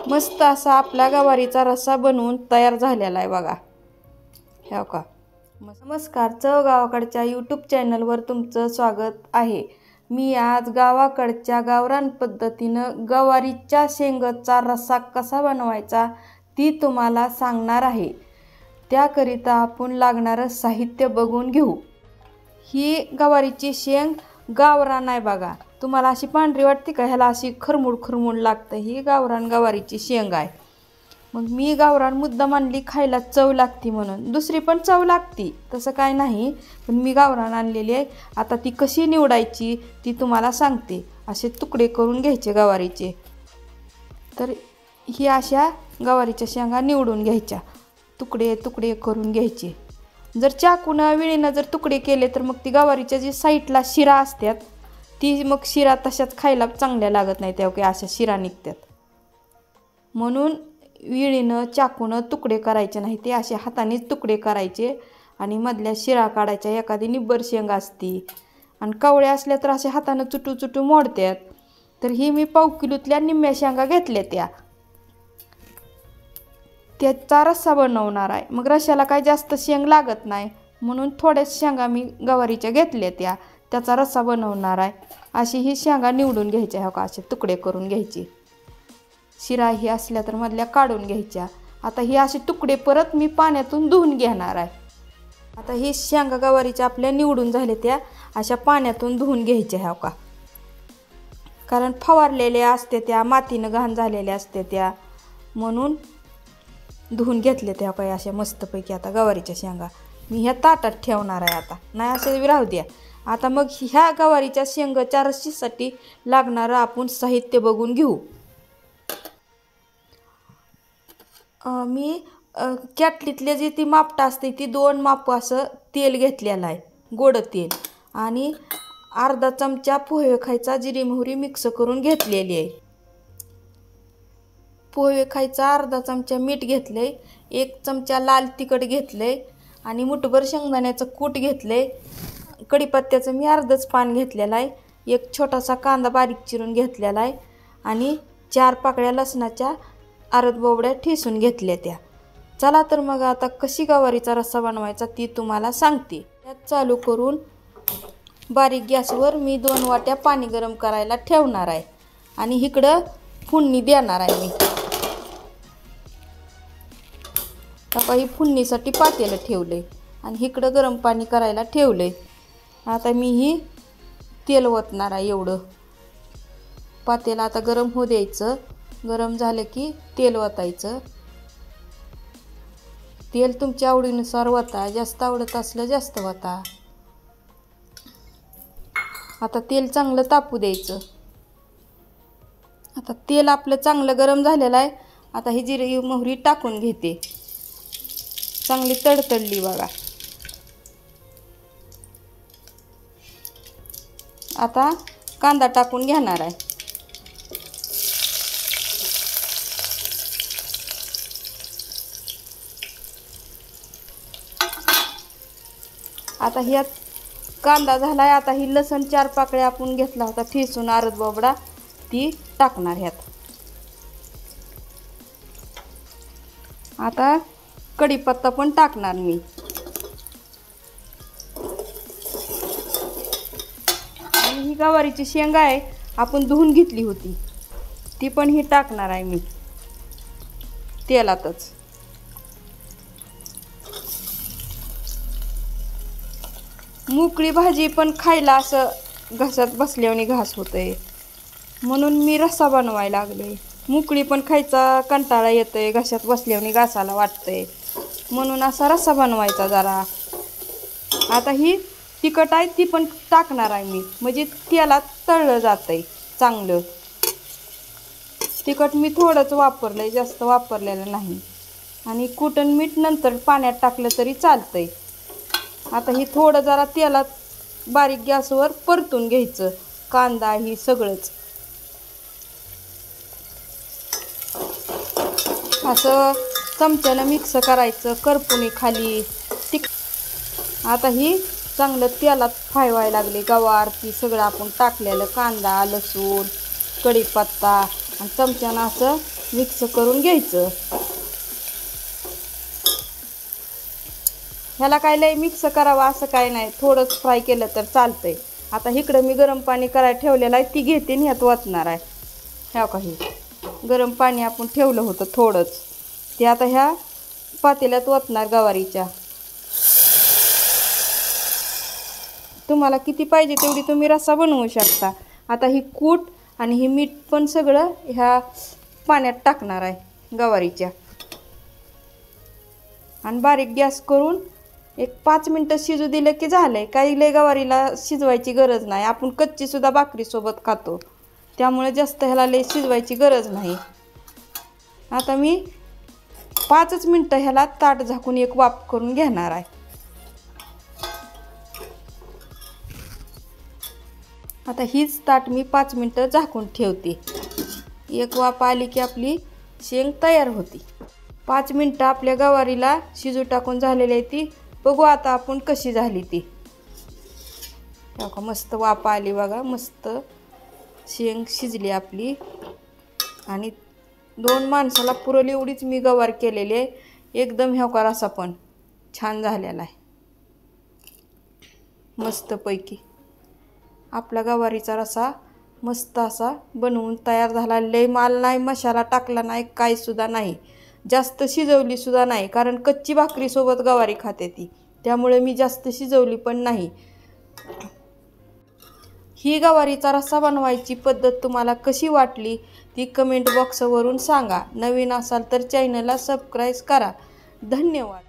मस्त असा आपला गवारीचा रस्सा बनवून तयार झालेला आहे बघा. हे का. नमस्कार, चव गावाकडच्या यूट्यूब चॅनलवर तुमचं स्वागत आहे. मी आज गावाकडच्या गावरान पद्धतीनं गवारीच्या शेंगाचा रस्सा कसा बनवायचा ती तुम्हाला सांगणार आहे. त्याकरिता आपण लागणारं साहित्य बघून घेऊ. ही गवारीची शेंग गावरान आहे बघा. तुम्हाला अशी पांढरी वाटते का? ह्याला अशी खरमूड लागतं. ही गावरान गवारीची शेंग आहे. मग मी गावरान मुद्दाम आणली, खायला चव लागती म्हणून. दुसरी पण चव लागती, तसं काय नाही, पण मी गावरान आणलेली आहे. आता ती कशी निवडायची ती तुम्हाला सांगते. असे तुकडे करून घ्यायचे गवारीचे. तर ही अशा गवारीच्या शेंगा निवडून घ्यायच्या, तुकडे तुकडे करून घ्यायचे. जर चाकूनं विळीनं जर तुकडे केले तर मग ती गवारीच्या जी साईडला शिरा असतात ती मग शिरा तशाच खायला चांगल्या लागत नाही, तेव्हा काही अशा शिरा निघतात. म्हणून विळीनं चाकूनं तुकडे करायचे नाही, ते असे हातानेच तुकडे करायचे आणि मधल्या शिरा काढायच्या. एखादी निब्बर शेंग असती आणि कवळ्या असल्या तर असे हातानं चुटू चुटू मोडतात. तर ही मी पाव किलोतल्या निम्म्या शेंगा घेतल्या, त्याचा रस्सा बनवणार आहे. मग रश्याला काय जास्त शेंग लागत नाही म्हणून थोड्याच शेंगा मी गवारीच्या घेतल्या, त्याचा रस्सा बनवणार आहे. अशी ही शेंगा निवडून घ्यायच्या. हो का, असे तुकडे करून घ्यायचे. शिरा ही असल्या तर मधल्या काढून घ्यायच्या. आता ही असे तुकडे परत मी पाण्यातून धुवून घेणार आहे. आता ही शेंगा गवारीच्या आपल्या निवडून झाल्या, त्या अशा पाण्यातून धुवून घ्यायच्या. हो का, कारण फवारलेल्या असते त्या, मातीनं घाण झालेल्या असते त्या, म्हणून धुवून घेतले त्या काही अशा मस्तपैकी. आता गवारीच्या शेंगा मी ह्या ताटात ठेवणार आहे. आता नाही असं राहू द्या. आता मग ह्या गवारीच्या शेंगाच्या रस्सीसाठी लागणारं आपण साहित्य बघून घेऊ. मी कॅटलीतले जे ती मापटं असते ती 2 माप असं तेल घेतलेलं आहे, गोड तेल, आणि अर्धा चमचा पोहे खायचा जिरी मोहरी मिक्स करून घेतलेली आहे. पोहे खायचा अर्धा चमचा मीठ घेतले, 1 चमचा लाल तिखट घेतले आणि मुठभर शेंगदाण्याचं कूट घेतले. कढीपत्त्याचं मी अर्धच पान घेतलेलं आहे. 1 छोटासा कांदा बारीक चिरून घेतलेला आहे आणि 4 पाकळ्या लसणाच्या अर्ध बोबड्या ठेसून घेतल्या त्या. चला तर मग आता कशी गवारीचा रस्सा बनवायचा ती तुम्हाला सांगते. त्यात चालू करून बारीक गॅसवर मी 2 वाट्या पाणी गरम करायला ठेवणार आहे आणि इकडं फोडणी देणार आहे मी. आता ही फोडणीसाठी पातेलं ठेवलंय आणि इकडं गरम पाणी करायला ठेवलंय. आता मी ही तेल ओतणार आहे. एवढं पातेलं आता गरम होऊ द्यायचं. गरम झालं की तेल ओतायचं. तेल तुमच्या आवडीनुसार ओता, जास्त आवडत असलं जास्त ओता. आता तेल चांगलं तापू द्यायचं. आता तेल आपलं चांगलं गरम झालेलं आहे. आता ही जिरी मोहरी टाकून घेते. चांगली तडतडली बघा. आता कांदा टाकून घेणार आहे. आता ह्यात कांदा झालाय. आता ही लसण 4 पाकळ्या आपण घेतला होता ठेसून अर्ध बोबडा, ती टाकणार ह्यात. आता कढीपत्ता पण टाकणार मी. आणि ही गवारीची शेंगा आहे आपण धुवून घेतली होती ती पण ही टाकणार आहे मी तेलातच. मोकळी भाजी पण खायला असं घशात बसल्याने घास होतंय म्हणून मी रस्सा बनवायला लागले. मोकळी पण खायचा कंटाळा येतोय, घशात बसल्याने घासाला वाटतंय, म्हणून असा रस्सा बनवायचा जरा. आता ही तिखट आहे ती पण टाकणार आहे मी, म्हणजे तेलात तळलं जातंय चांगलं. तिखट मी थोडंच वापरलंय, जास्त वापरलेलं नाही. आणि कुटण मीठ नंतर पाण्यात टाकलं तरी चालतंय. आता ही थोडं जरा तेलात बारीक गॅसवर परतून घ्यायचं, कांदा ही सगळंच असं चमच्यानं मिक्स करायचं, करपुनी खाली. आता ही चांगलं तेलात फ्राय व्हायला लागले. गवार ती सगळं आपण टाकलेलं, कांदा लसूण कढीपत्ता आणि चमच्यानं असं मिक्स करून घ्यायचं. ह्याला काय लय मिक्स करावं असं काय नाही, थोडंच फ्राय केलं तर चालतंय. आता इकडं मी गरम पाणी करायला ठेवलेलं आहे, ती घेते आणि ह्यात ओतणार आहे. ह्या काही गरम पाणी आपण ठेवलं होतं थोडंच, ते आता ह्या पातेल्यात ओतणार गवारीच्या. तुम्हाला किती पाहिजे तेवढी तुम्ही रस्सा बनवू शकता. आता ही कूट आणि ही मीठ पण सगळं ह्या पाण्यात टाकणार आहे गवारीच्या, आणि बारीक गॅस करून एक 5 मिनटं शिजू दिलं की झालंय. काही लय गवारीला शिजवायची गरज नाही, आपण कच्ची सुद्धा भाकरीसोबत खातो, त्यामुळे जास्त ह्याला लय शिजवायची गरज नाही. आता मी 5च मिनटं ह्याला ताट झाकून एक वाफ करून घेणार आहे. आता हीच ताट मी 5 मिनटं झाकून ठेवते. एक वाफ आली की आपली शेंग तयार होती. 5 मिनटं आपल्या गवारीला शिजू टाकून झालेली आहे ती. बघू आता आपण कशी झाली ती. मस्त वाफ आली बघा, मस्त शेंग शिजली आपली. आणि 2 माणसाला पुरेल एवढीच मी गवार केलेली आहे. एकदम ह्या रस्सा पण छान झालेला आहे, मस्तपैकी. आपला गवारीचा रस्सा मस्त असा बनवून तयार झाला. लय माल नाही, मसाला टाकला नाही, काही सुद्धा नाही, जास्त शिजवली सुद्धा नाही, कारण कच्ची भाकरीसोबत गवारी खाते ती, त्यामुळे मी जास्त शिजवली पण नाही. ही गवारीचा रस्सा बनवायची पद्धत तुम्हाला कशी वाटली ती कमेंट बॉक्सवरून सांगा. नवीन असाल तर चॅनलला सबस्क्राईब करा. धन्यवाद.